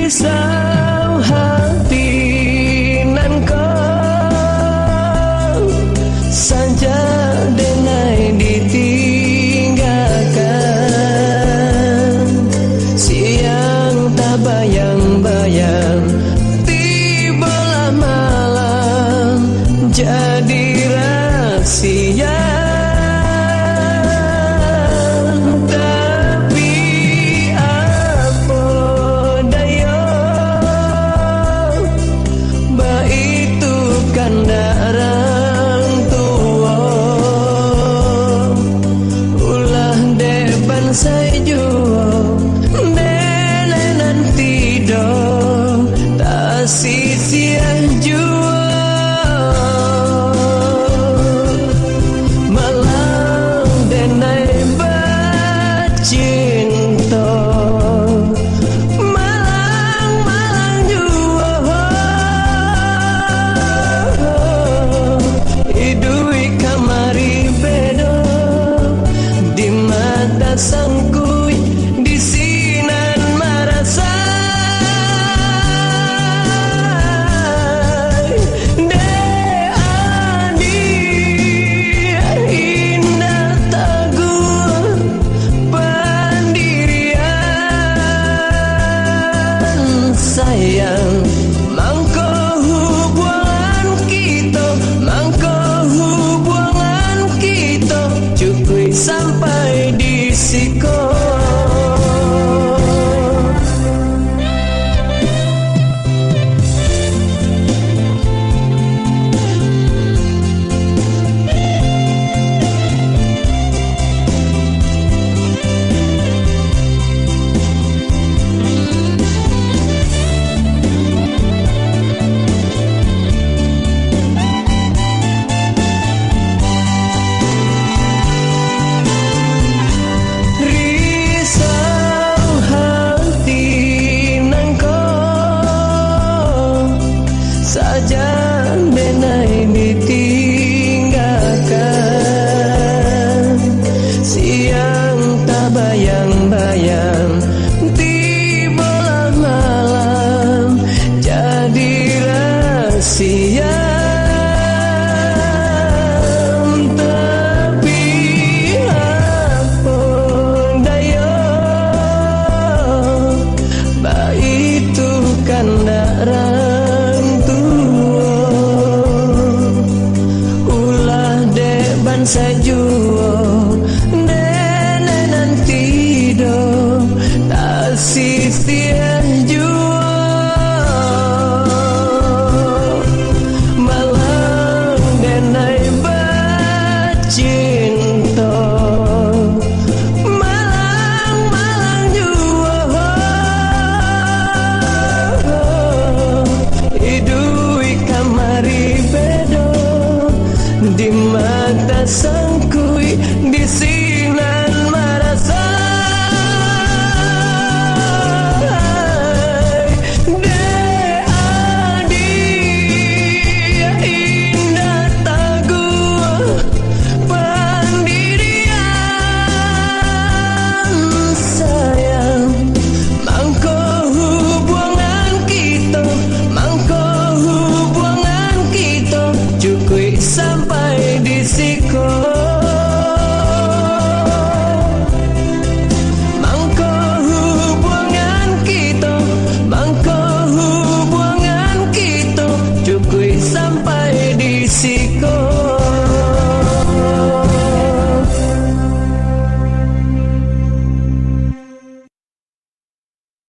risau hati nan kau saja denai ditinggalkan. Siang tak bayang-bayang tibalah malam jadi rahasia. Saya jual nenek tidur tak sia-sia jual malam denai bercinta malang jual idui kamari bedo di mata sangkui di sinan marasai de adi indah tagur pendirian sayang mangko hubungan kita cukup sampai di siko. Saja denai ditinggalkan. Siang tak bayang-bayang tibalah malam jadi rahasia. Tapi apa daya baik itu kan darah saya jual nenek tidur tak sia-sia jual.